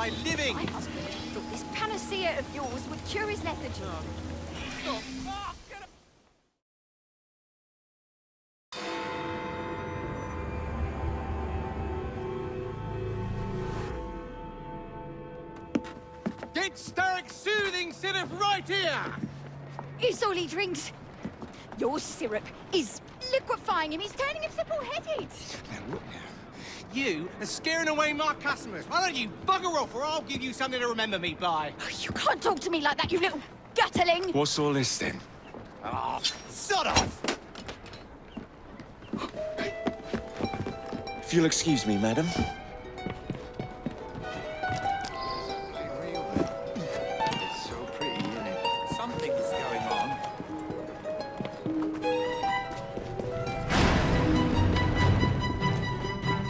by living. My husband thought this panacea of yours would cure his lethargy. Oh, fuck! Get Starrick soothing syrup right here! It's all he drinks. Your syrup is liquefying him. He's turning him simple-headed. Now, look now. You are scaring away my customers. Why don't you bugger off, or I'll give you something to remember me by. Oh, you can't talk to me like that, you little gutterling. What's all this then? Oh, sod off! If you'll excuse me, madam. It's so pretty, isn't it? Something is going on.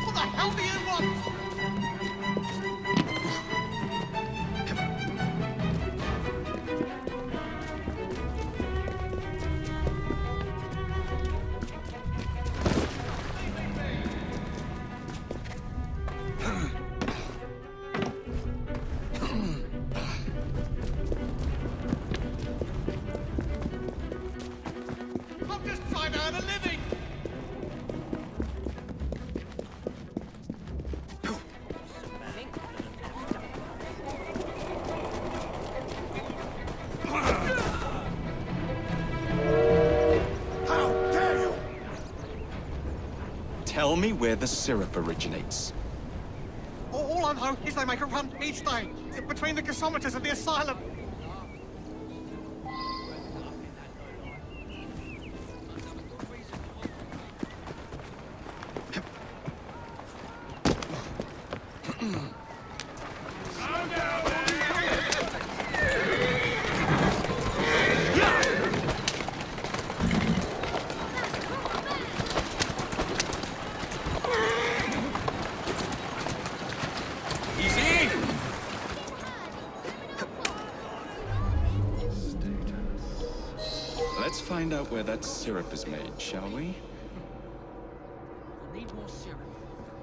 What the hell do you want? I'm just trying to earn a living. How dare you! Tell me where the syrup originates. All I know is they make a run each day between the gasometers and the asylum. Easy! Let's find out where that syrup is made, shall we? I need more syrup.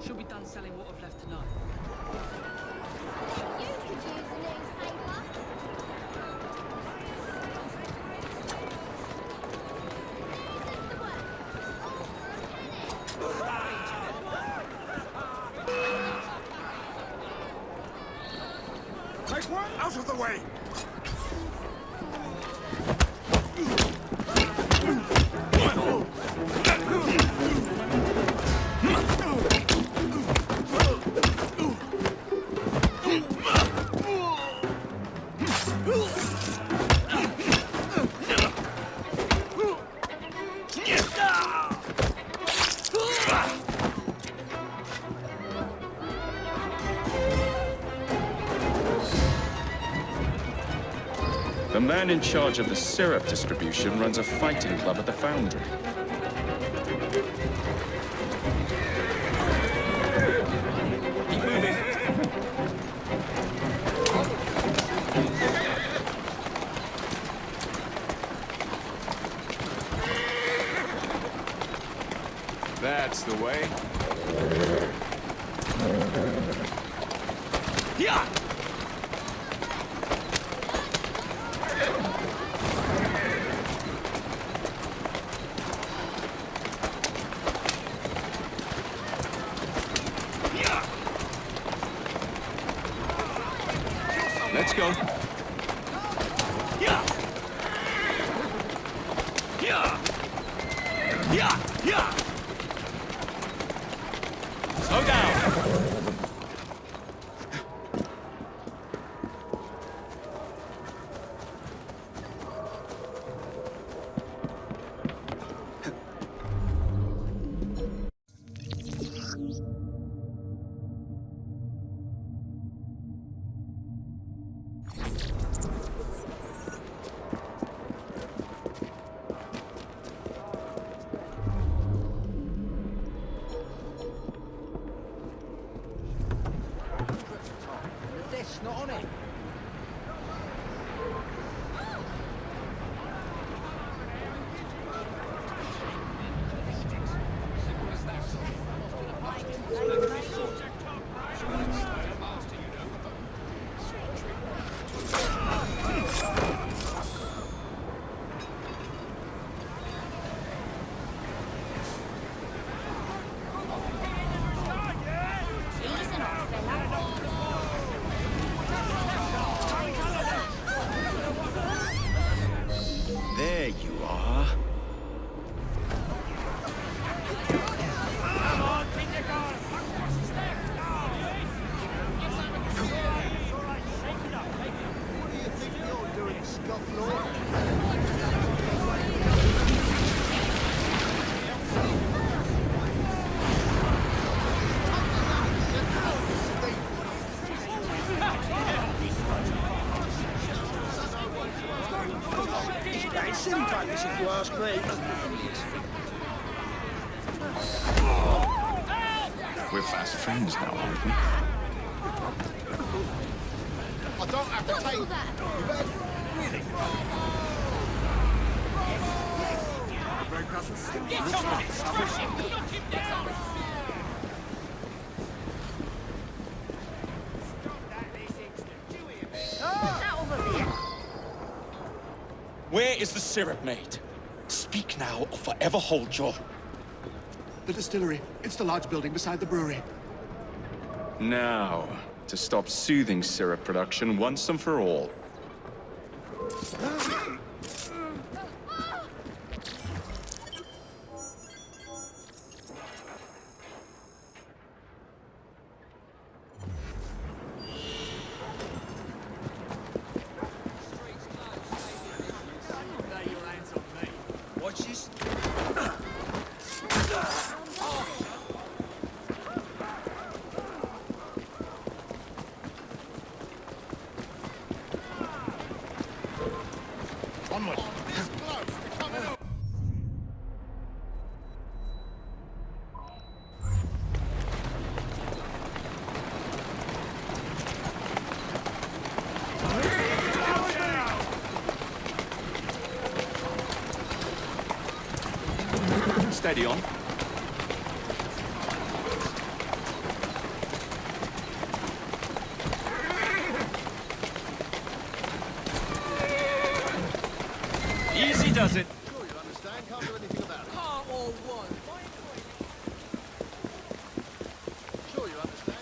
Should be done selling what I've left tonight. You could use the newspaper. Take one out of the way! The man in charge of the syrup distribution runs a fighting club at the foundry. Keep moving. That's the way. Yeah! Let's go. Yeah! Yeah! Yeah! Yeah! Slow down! if you ask me. We're fast friends now, aren't we? I don't have to What's all take... that? Where is the syrup made? Speak now or forever hold your... The distillery. It's the large building beside the brewery. Now, to stop soothing syrup production once and for all. Watch this. Onward. This close to coming up. Steady on. Easy does it. Sure you understand. Can't do anything about it. Can't all one. Sure you understand.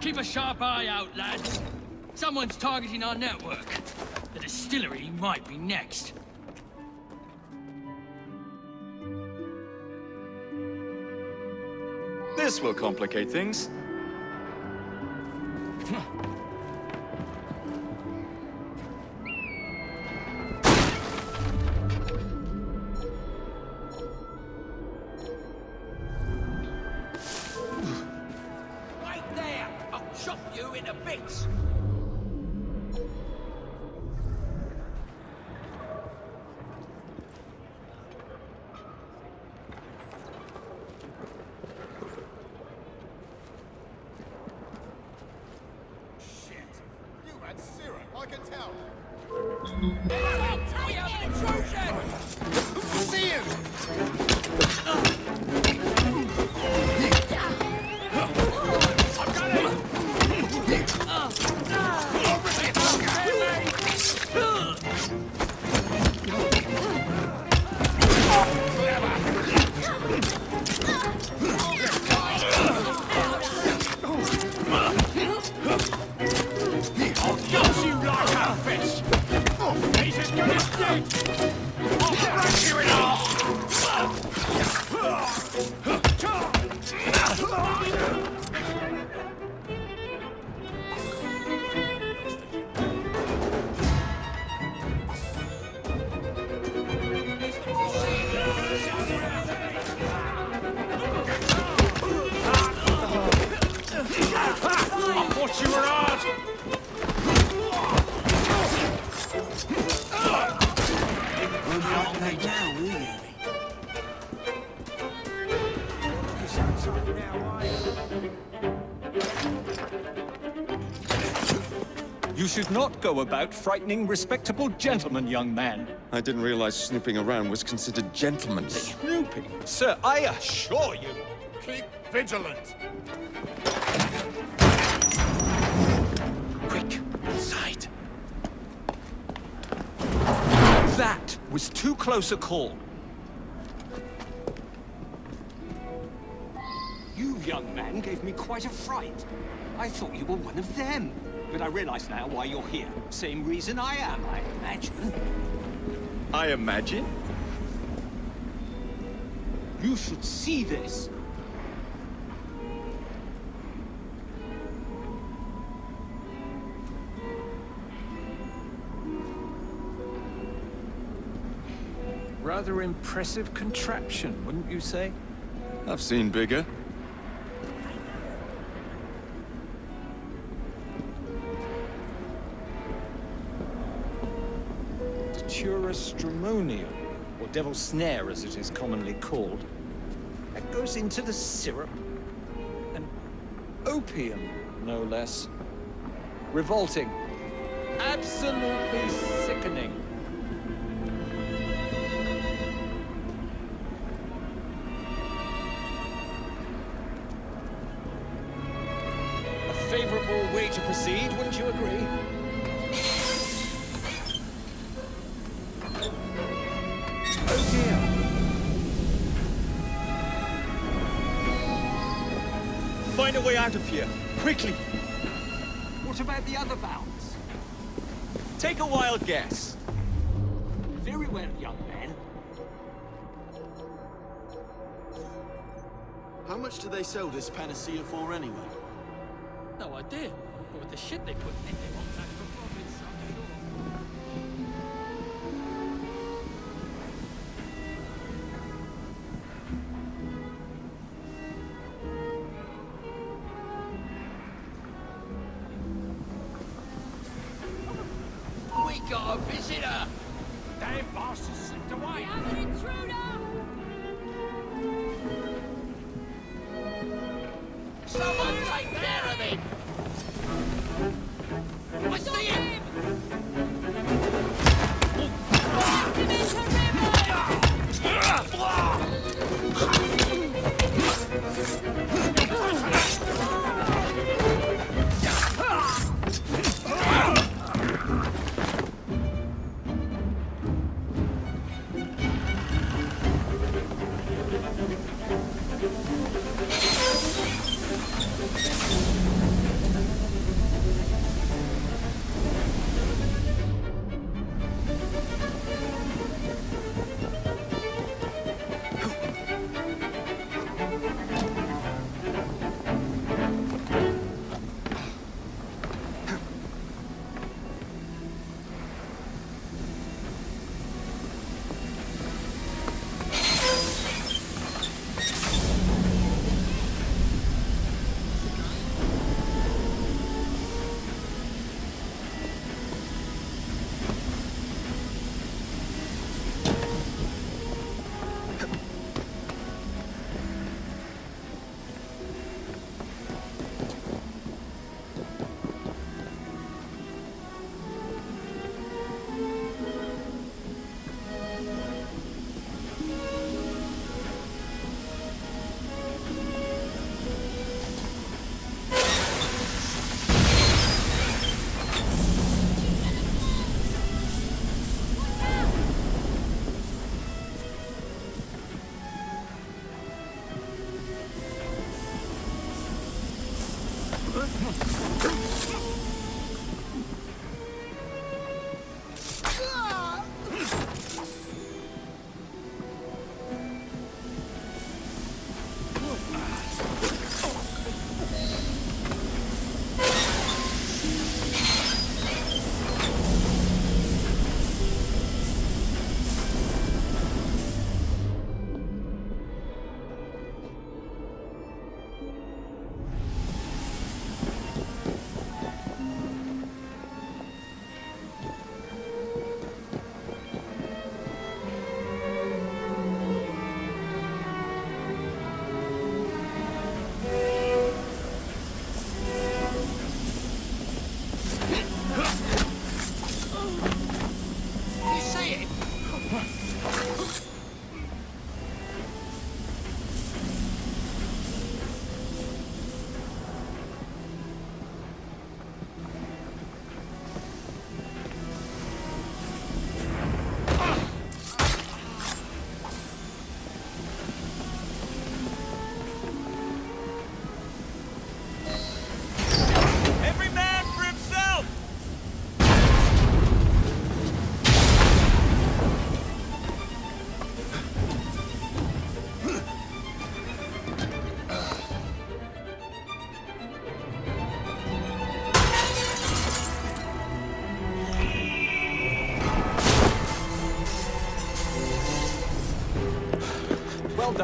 Keep a sharp eye out, lads. Someone's targeting our network. The distillery might be next. This will complicate things. Right there. I'll chop you into bits. Shit. You had syrup. I can tell. We have an intrusion! See you! Got you like a fish! He's as good as dead! I'll break you in half! I thought you were hard! You should not go about frightening respectable gentlemen, young man. I didn't realize snooping around was considered gentlemanly. Snooping? Sir, I assure you. Keep vigilant. Quick, inside. That was too close a call. gave me quite a fright. I thought you were one of them. But I realize now why you're here. Same reason I am, I imagine. I imagine? You should see this. Rather impressive contraption, wouldn't you say? I've seen bigger. Stramonium, or devil's snare as it is commonly called. That goes into the syrup. And opium, no less. Revolting. Absolutely sickening. A favorable way to proceed, wouldn't you agree? Find a way out of here, quickly. What about the other valves? Take a wild guess. Very well, young man. How much do they sell this panacea for anyway? No idea. But with the shit they put in it, they won't back for profits, I'm sure. We got a visitor! Damn bastard slipped away! Someone take care of him! I see him!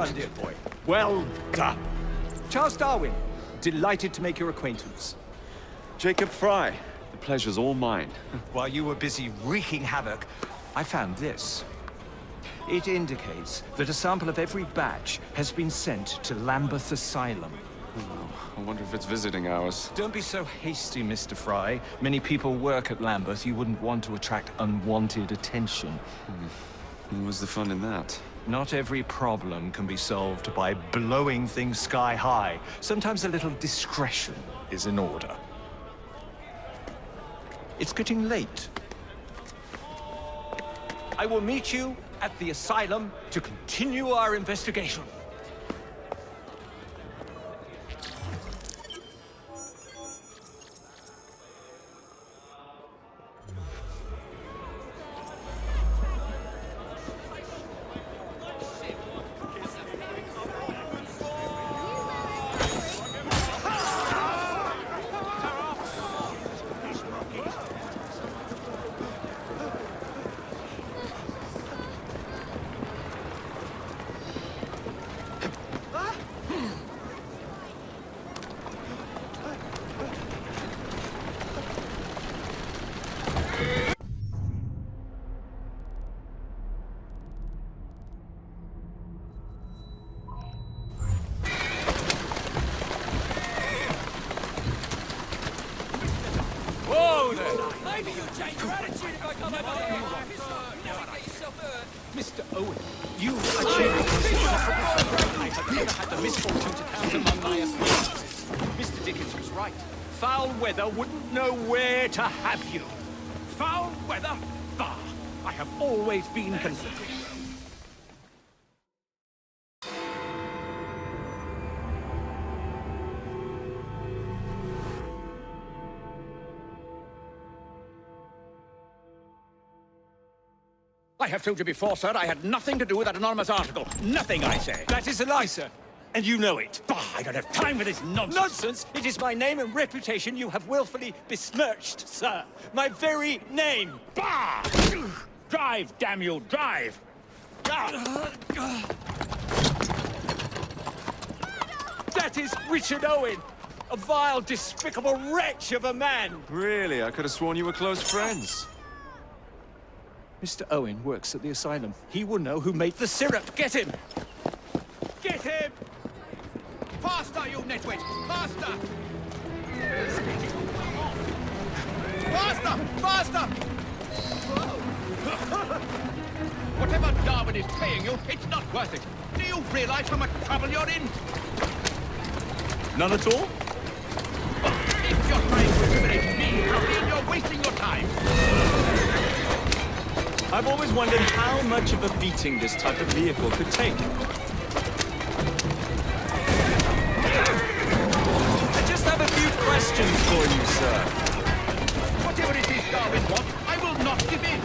done, dear boy. Well done. Charles Darwin, delighted to make your acquaintance. Jacob Fry, the pleasure's all mine. While you were busy wreaking havoc, I found this. It indicates that a sample of every batch has been sent to Lambeth Asylum. I wonder if it's visiting hours. Don't be so hasty, Mr. Fry. Many people work at Lambeth. You wouldn't want to attract unwanted attention. What's the fun in that? Not every problem can be solved by blowing things sky high. Sometimes a little discretion is in order. It's getting late. I will meet you at the asylum to continue our investigation. Maybe you change your attitude if I come over here. Mr. Owen, you achieved I have never had the misfortune to count among my acquaintances. Mr. Dickens was right. Foul weather wouldn't know where to have you. Foul weather? Bah! I have always been convinced. I have told you before, sir, I had nothing to do with that anonymous article. Nothing, I say. That is a lie, sir. And you know it. Bah! I don't have time for this nonsense. Nonsense? It is my name and reputation you have willfully besmirched, sir. My very name. Bah! Drive, damn you, drive! That is Richard Owen, a vile, despicable wretch of a man. Really? I could have sworn you were close friends. Mr. Owen works at the asylum. He will know who made the syrup. Get him! Get him! Faster, you nitwit! Faster! Faster! Faster! Whatever Darwin is paying you, it's not worth it. Do you realize how much trouble you're in? None at all? If you're trying to intimidate me, I mean you're wasting your time. I've always wondered how much of a beating this type of vehicle could take. I just have a few questions for you, sir. Whatever it is Darwin wants, I will not give in.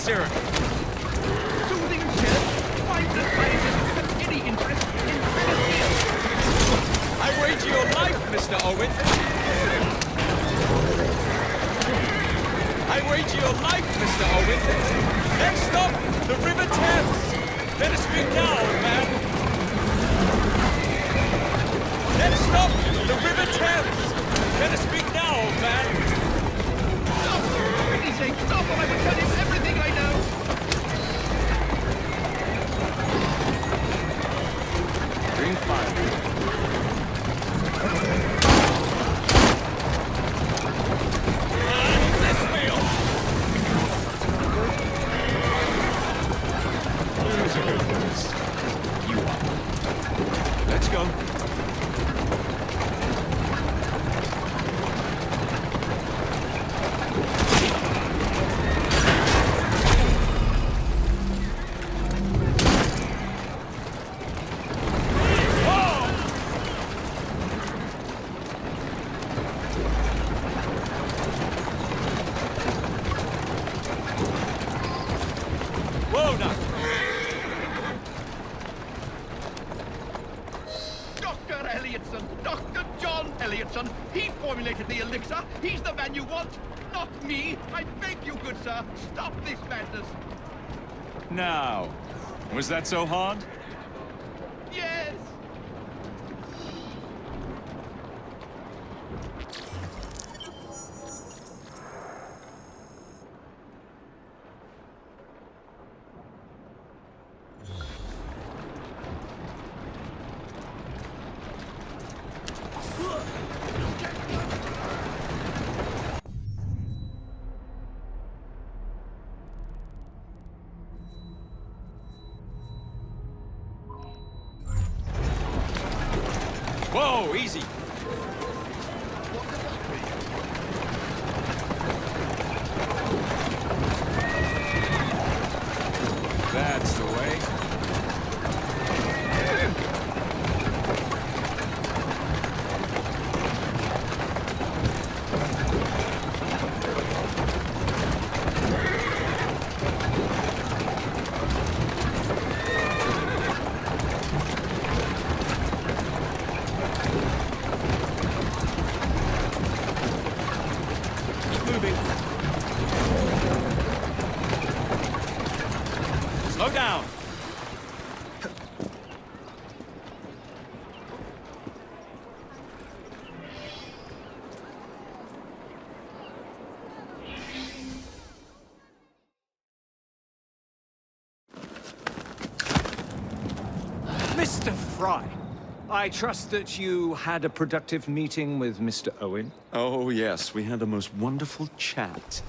Syrup. Soothing syrup? Why does scientists have any interest in penicillin? I wager your life, Mr. Owen. I wager your life, Mr. Owen. Next stop, the River Thames. Let us speak now, man. Next stop, the River Thames. Let us speak now, man. Stop! For pity's sake, stop, or I will tell you everything I know! Ring 5. This wheel! Here's a good news. Elliotson. He formulated the elixir. He's the man you want, not me. I beg you, good sir, stop this madness. Now, was that so hard? Yes. Whoa, easy. That's the way. Slow down. Mr. Fry, I trust that you had a productive meeting with Mr. Owen. Oh, yes, we had the most wonderful chat.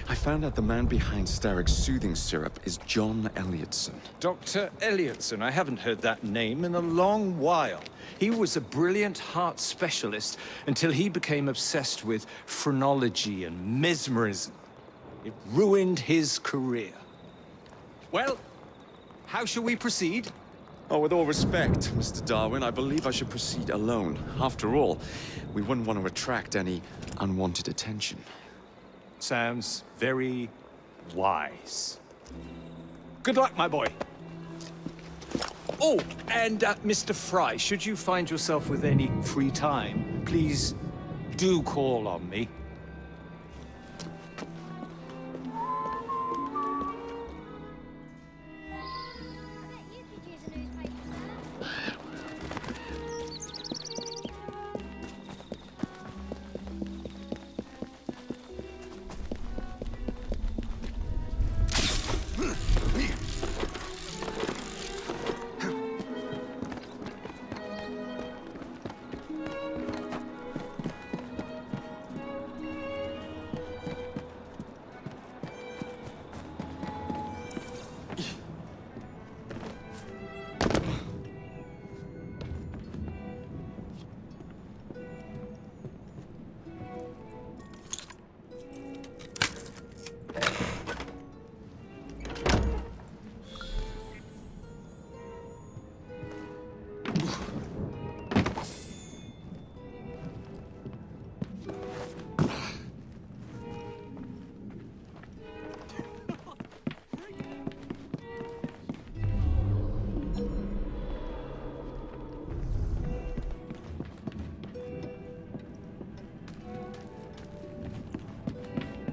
I found out the man behind Starrick's soothing syrup is John Elliotson. Dr. Elliotson, I haven't heard that name in a long while. He was a brilliant heart specialist until he became obsessed with phrenology and mesmerism. It ruined his career. Well, how shall we proceed? Oh, with all respect, Mr. Darwin, I believe I should proceed alone. After all, we wouldn't want to attract any unwanted attention. Sounds very wise. Good luck, my boy. Oh, and Mr. Fry, should you find yourself with any free time, please do call on me.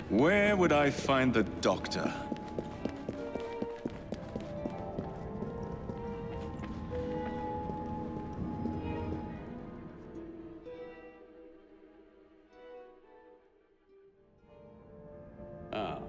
Where would I find the doctor? Ah.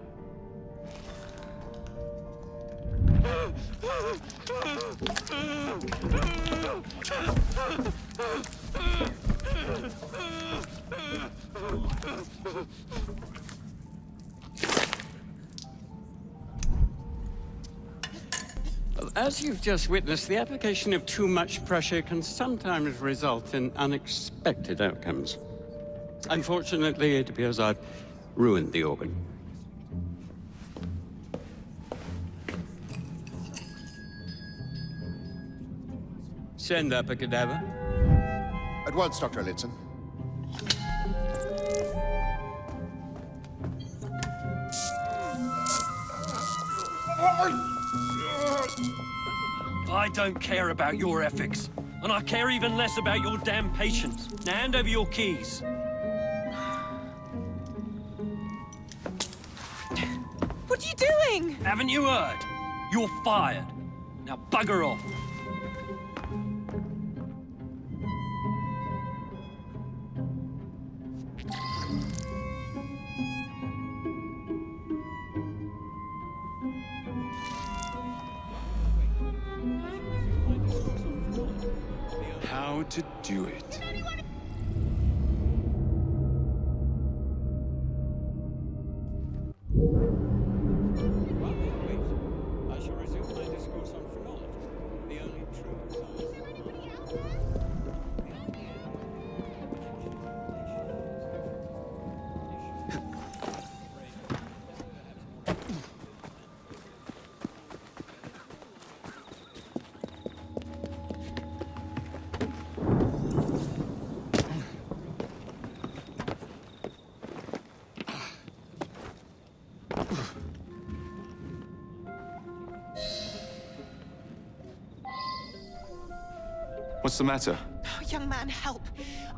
As you've just witnessed, the application of too much pressure can sometimes result in unexpected outcomes. Unfortunately, it appears I've ruined the organ. Send up a cadaver. At once, Dr. Elliotson. I don't care about your ethics. And I care even less about your damn patience. Now hand over your keys. What are you doing? Haven't you heard? You're fired. Now bugger off. How to do it. I shall resume my discourse on phrenology, the only true What's the matter? Oh, young man, help.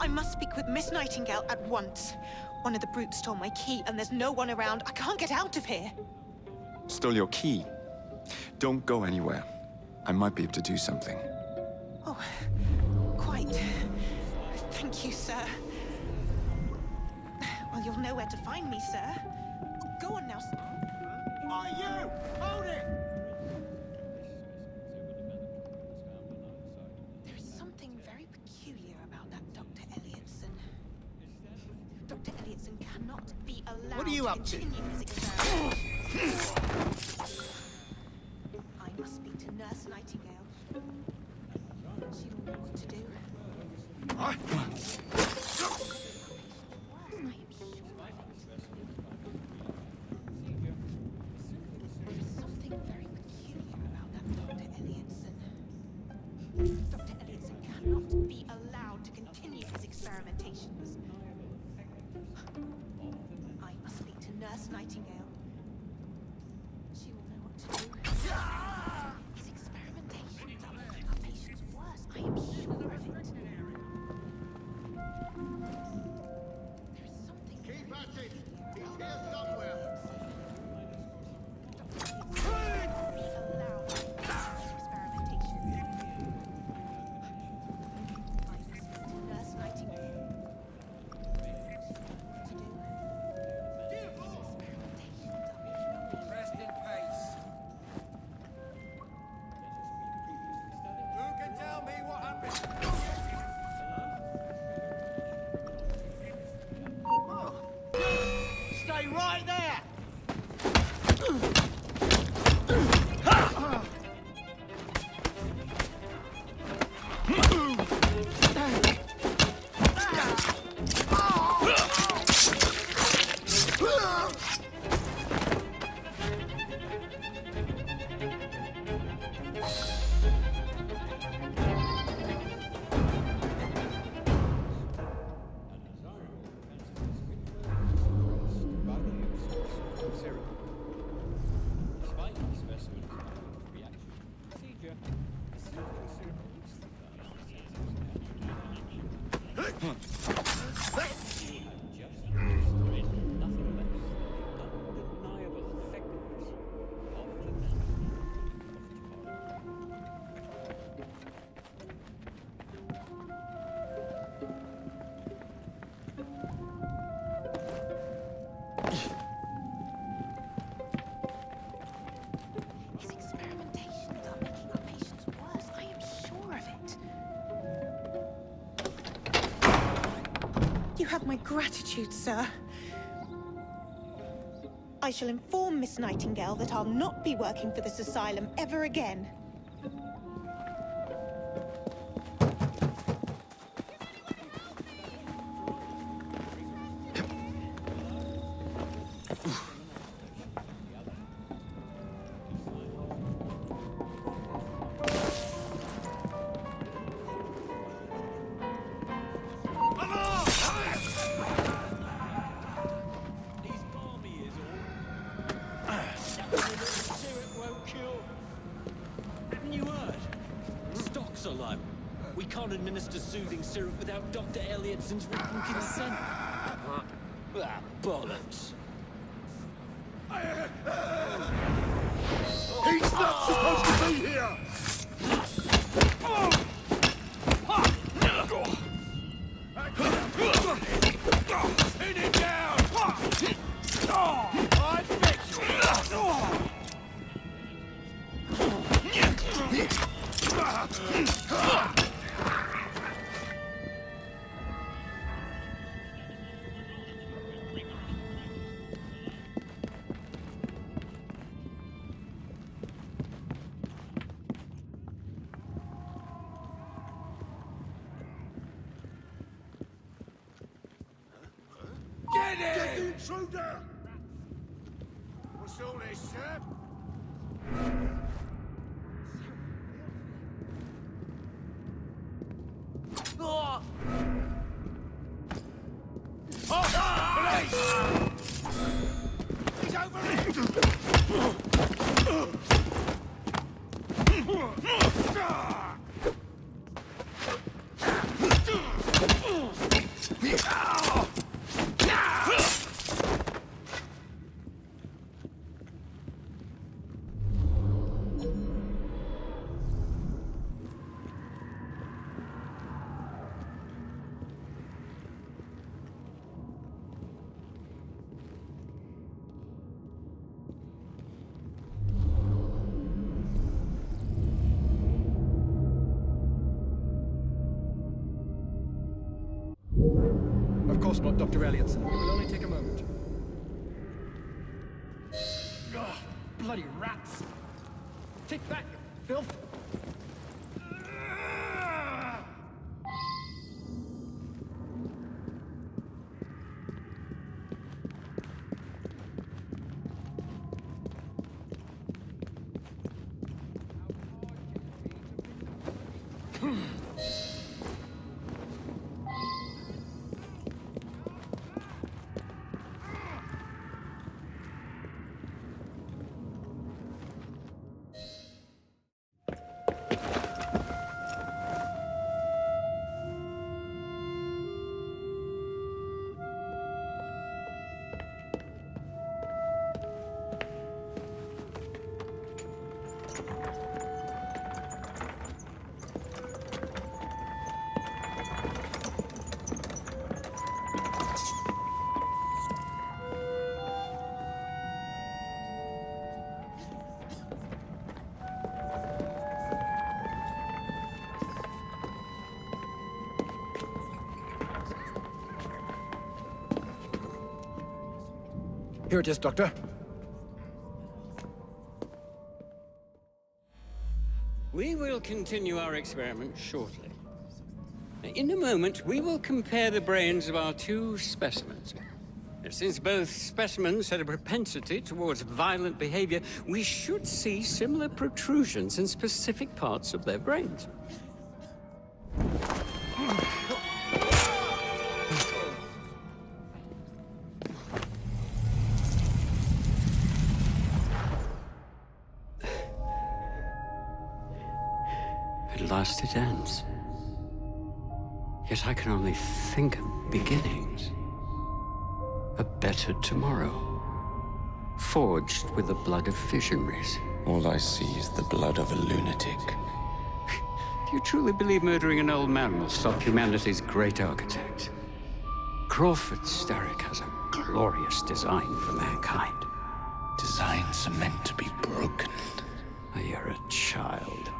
I must speak with Miss Nightingale at once. One of the brutes stole my key, and there's no one around. I can't get out of here. Stole your key. Don't go anywhere. I might be able to do something. Oh, quite. Thank you, sir. Well, you'll know where to find me, sir. Go on now, sir. Are you? Hold it! There is something very peculiar about that Dr. Elliotson. Dr. Elliotson cannot be allowed What are you up to? continue his experiment. I must speak to Nurse Nightingale. She will know what to do. I am sure of it. There is something very peculiar about that Dr. Elliotson. Dr. Elliotson cannot be allowed to continue his experimentations. I must speak to Nurse Nightingale. She will know what to do. His experimentations are making our patients worse. I am sure of it. There is something Keep at it! He's here Dr. somewhere! Elliotson be allowed to continue his experimentations. I must speak to Nurse Nightingale. She will know what to do. His experimentations are making our patients Rest in peace. Who can tell me what happened? Stay right there! Despite the specimen's reaction procedure, a simple syrup he had just demonstrated nothing less than the undeniable effectiveness of the method His experimentations are making our patients worse. I am sure of it. You have my gratitude, sir. I shall inform Miss Nightingale that I'll not be working for this asylum ever again. He's balmy is all. Syrup won't cure. Haven't you heard? Stocks are low. We can't administer soothing syrup without Dr. Elliottson's written consent. Ah, bollocks. He's not supposed to be here! Pin him down! I bet Get him! Get the intruder! What's all this, sir? Oh! Police! He's over Of course not, Dr. Elliotson. It will only take a moment. Ugh, bloody rats! Take back, you filth! Here it is, Doctor. We will continue our experiment shortly. In a moment, we will compare the brains of our two specimens. Since both specimens had a propensity towards violent behavior, we should see similar protrusions in specific parts of their brains. At last it ends. Yet I can only think of beginnings. A better tomorrow, forged with the blood of visionaries. All I see is the blood of a lunatic. Do you truly believe murdering an old man will stop humanity's great architect? Crawford Starrick has a glorious design for mankind. Designs are meant to be broken. You're a child.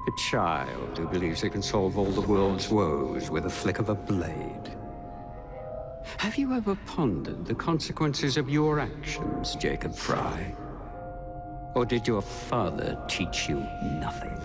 A child who believes it can solve all the world's woes with a flick of a blade. Have you ever pondered the consequences of your actions, Jacob Fry? Or did your father teach you nothing?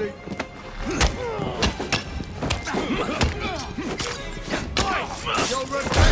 mercy. You'll regret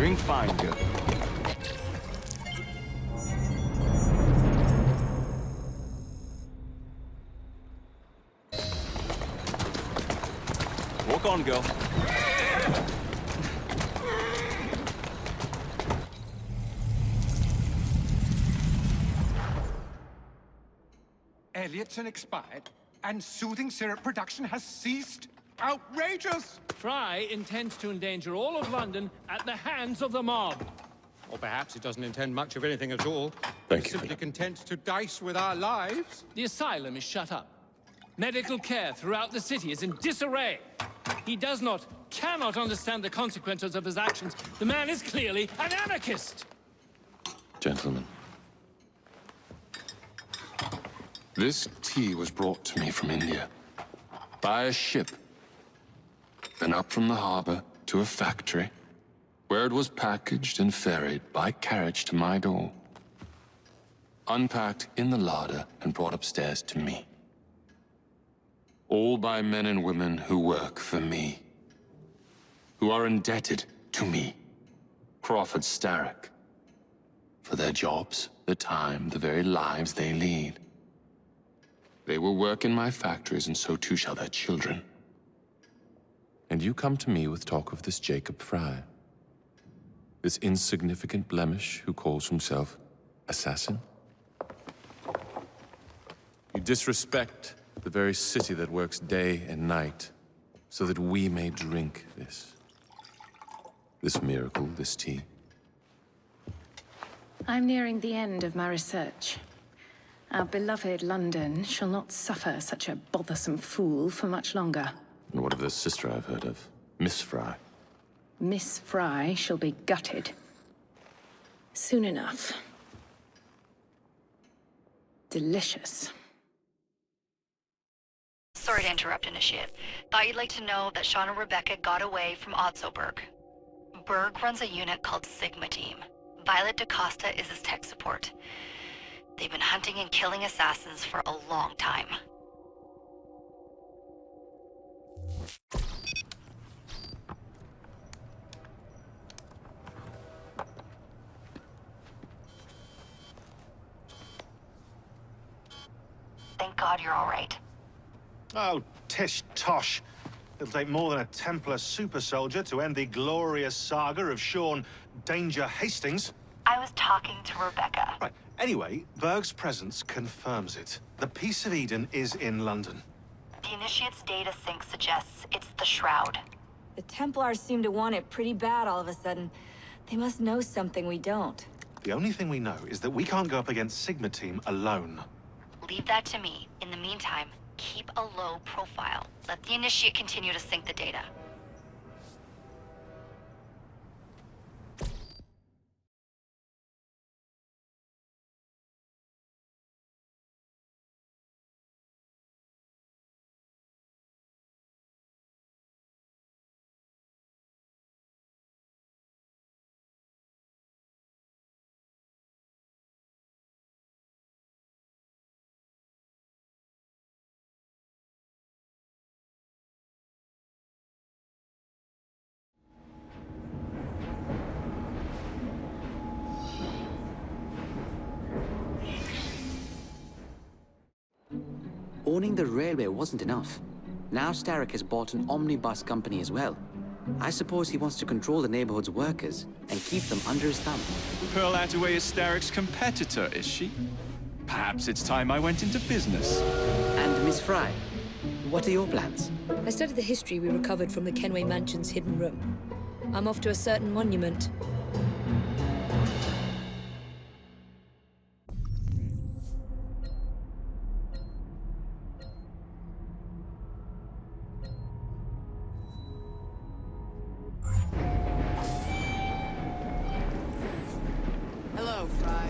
Doing fine, girl. Walk on, girl. Elliotson expired, and soothing syrup production has ceased? Outrageous! Fry intends to endanger all of London at the hands of the mob. Or perhaps he doesn't intend much of anything at all. He's simply content to dice with our lives. The asylum is shut up. Medical care throughout the city is in disarray. He cannot understand the consequences of his actions. The man is clearly an anarchist! Gentlemen. This tea was brought to me from India. By a ship. Then up from the harbor to a factory, where it was packaged and ferried by carriage to my door. Unpacked in the larder and brought upstairs to me. All by men and women who work for me. Who are indebted to me, Crawford Starrick, for their jobs, the time, the very lives they lead. They will work in my factories, and so too shall their children. And you come to me with talk of this Jacob Fry. This insignificant blemish who calls himself assassin? You disrespect the very city that works day and night so that we may drink this. This miracle, this tea. I'm nearing the end of my research. Our beloved London shall not suffer such a bothersome fool for much longer. And what of the sister I've heard of? Miss Fry. Miss Fry shall be gutted. Soon enough. Delicious. Sorry to interrupt, Initiate. Thought you'd like to know that Sean and Rebecca got away from Otzoberg. Berg runs a unit called Sigma Team. Violet DaCosta is his tech support. They've been hunting and killing assassins for a long time. Thank God you're all right. Oh, tish tosh. It'll take more than a Templar super soldier to end the glorious saga of Sean Danger Hastings. I was talking to Rebecca. Right. Anyway, Berg's presence confirms it. The Peace of Eden is in London. The Initiate's data sync suggests it's the Shroud. The Templars seem to want it pretty bad all of a sudden. They must know something we don't. The only thing we know is that we can't go up against Sigma Team alone. Leave that to me. In the meantime, keep a low profile. Let the Initiate continue to sync the data. Owning the railway wasn't enough. Now Starrick has bought an omnibus company as well. I suppose he wants to control the neighborhood's workers and keep them under his thumb. Pearl Attaway is Starrick's competitor, is she? Perhaps it's time I went into business. And Miss Fry, what are your plans? I studied the history we recovered from the Kenway Mansion's hidden room. I'm off to a certain monument. Hello, Fry.